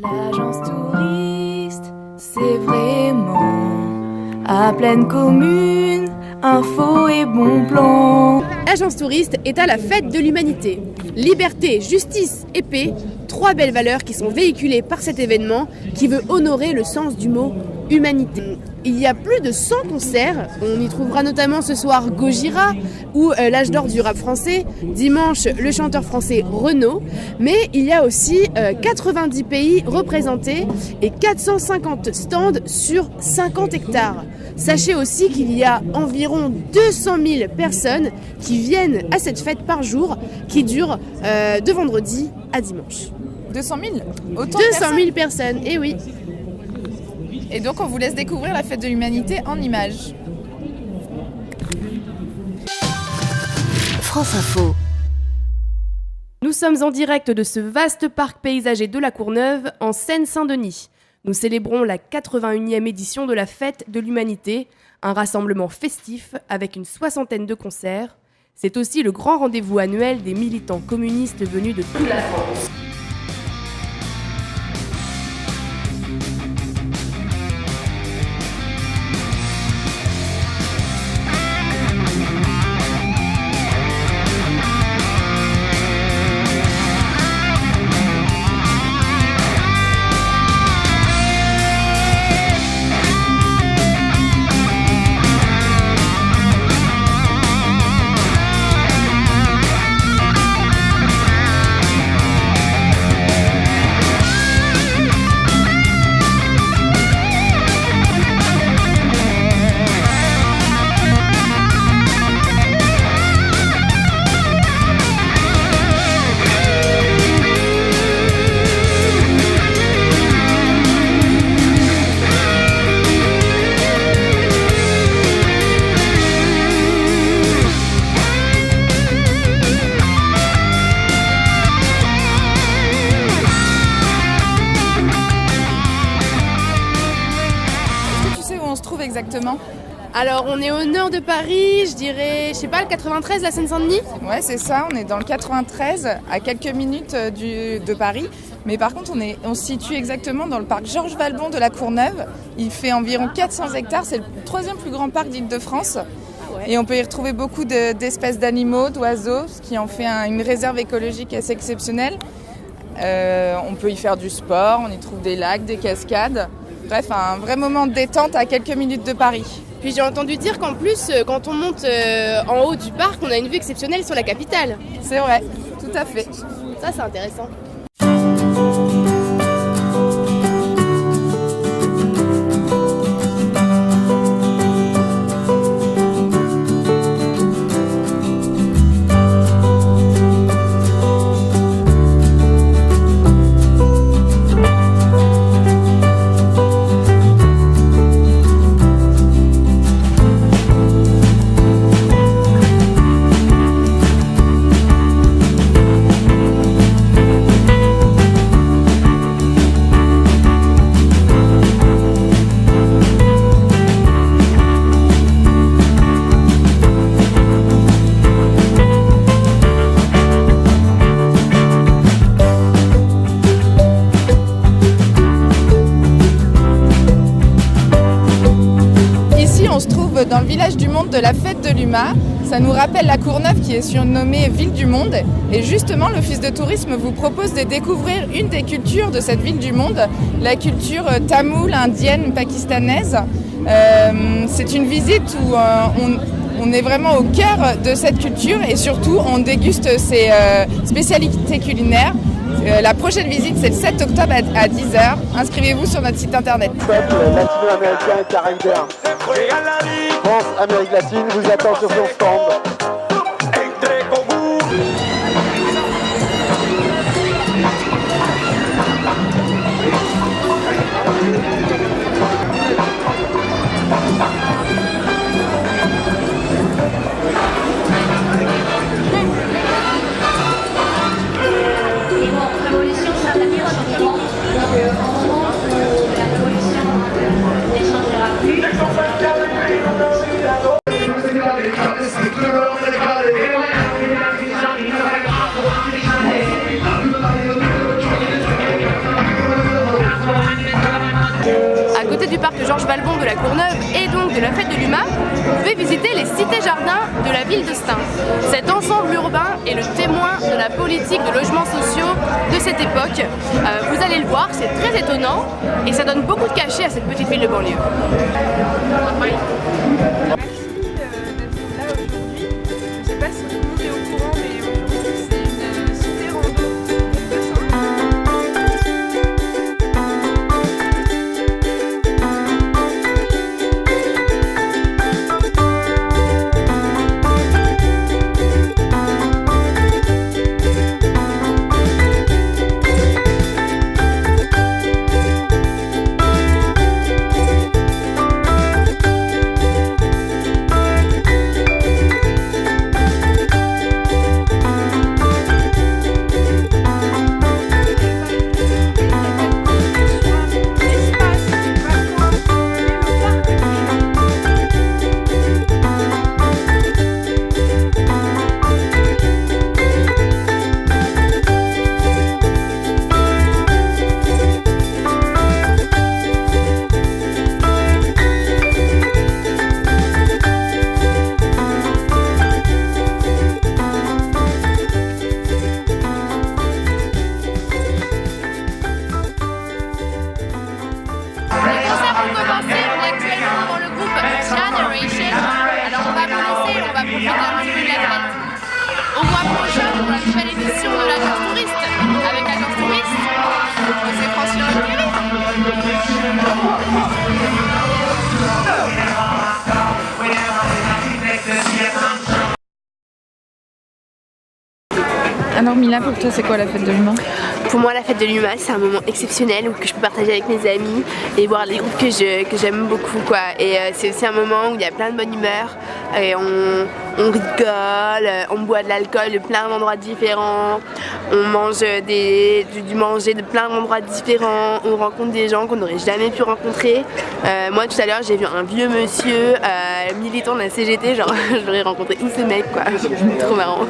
L'agence touriste, c'est vraiment à pleine commune, info et bon plan. L'agence touriste est à la fête de l'humanité. Liberté, justice et paix, trois belles valeurs qui sont véhiculées par cet événement qui veut honorer le sens du mot humanité. Il y a plus de 100 concerts, on y trouvera notamment ce soir Gojira ou l'âge d'or du rap français, dimanche le chanteur français Renaud, mais il y a aussi 90 pays représentés et 450 stands sur 50 hectares. Sachez aussi qu'il y a environ 200 000 personnes qui viennent à cette fête par jour qui dure de vendredi à dimanche. 200 000 Autant 200 000 personnes, et oui. Et donc on vous laisse découvrir la fête de l'humanité en images. France Info. Nous sommes en direct de ce vaste parc paysager de la Courneuve en Seine-Saint-Denis. Nous célébrons la 81e édition de la fête de l'humanité, un rassemblement festif avec une soixantaine de concerts. C'est aussi le grand rendez-vous annuel des militants communistes venus de toute la France. Exactement. Alors on est au nord de Paris, je dirais, je sais pas, le 93, la Seine-Saint-Denis ? Ouais, c'est ça, on est dans le 93, à quelques minutes de Paris. Mais par contre, on se situe exactement dans le parc Georges Valbon de la Courneuve. Il fait environ 400 hectares, c'est le troisième plus grand parc d'Île-de-France. Et on peut y retrouver beaucoup d'espèces d'animaux, d'oiseaux, ce qui en fait une réserve écologique assez exceptionnelle. On peut y faire du sport, on y trouve des lacs, des cascades. Bref, un vrai moment de détente à quelques minutes de Paris. Puis j'ai entendu dire qu'en plus, quand on monte en haut du parc, on a une vue exceptionnelle sur la capitale. C'est vrai, tout à fait. Ça, c'est intéressant. On se trouve dans le village du monde de la fête de l'UMA. Ça nous rappelle la Courneuve qui est surnommée Ville du Monde. Et justement, l'Office de tourisme vous propose de découvrir une des cultures de cette ville du monde, la culture tamoule, indienne, pakistanaise. C'est une visite où on est vraiment au cœur de cette culture et surtout on déguste ses spécialités culinaires. La prochaine visite, c'est le 7 octobre à 10h. Inscrivez-vous sur notre site internet. Peuple latino-américain et caribéen. France, Amérique latine vous attend sur son stand. Plus. du parc Georges Valbon de la Courneuve et donc de la fête de l'UMA, vous pouvez visiter les cités-jardins de la ville de Stein. Cet ensemble urbain est le témoin de la politique de logements sociaux de cette époque. Vous allez le voir, c'est très étonnant et ça donne beaucoup de cachet à cette petite ville de banlieue. Merci d'être là aujourd'hui. Je ne sais pas si tout le monde est au courant, mais aujourd'hui c'est une cité rando de Stein. Au mois prochain pour la nouvelle édition de l'Agence Touriste. Avec l'Agence Touriste, c'est franchir le périph'. Alors Mila, pour toi c'est quoi la fête de l'UMA? Pour moi, la fête de l'UMA, c'est un moment exceptionnel que je peux partager avec mes amis et voir les groupes que j'aime beaucoup, quoi. Et c'est aussi un moment où il y a plein de bonne humeur et on rigole, on boit de l'alcool de plein d'endroits différents, on mange du manger de plein d'endroits différents, on rencontre des gens qu'on n'aurait jamais pu rencontrer. Moi, tout à l'heure, j'ai vu un vieux monsieur militant de la CGT, genre je l'aurais rencontré où ce mec, quoi. Trop marrant.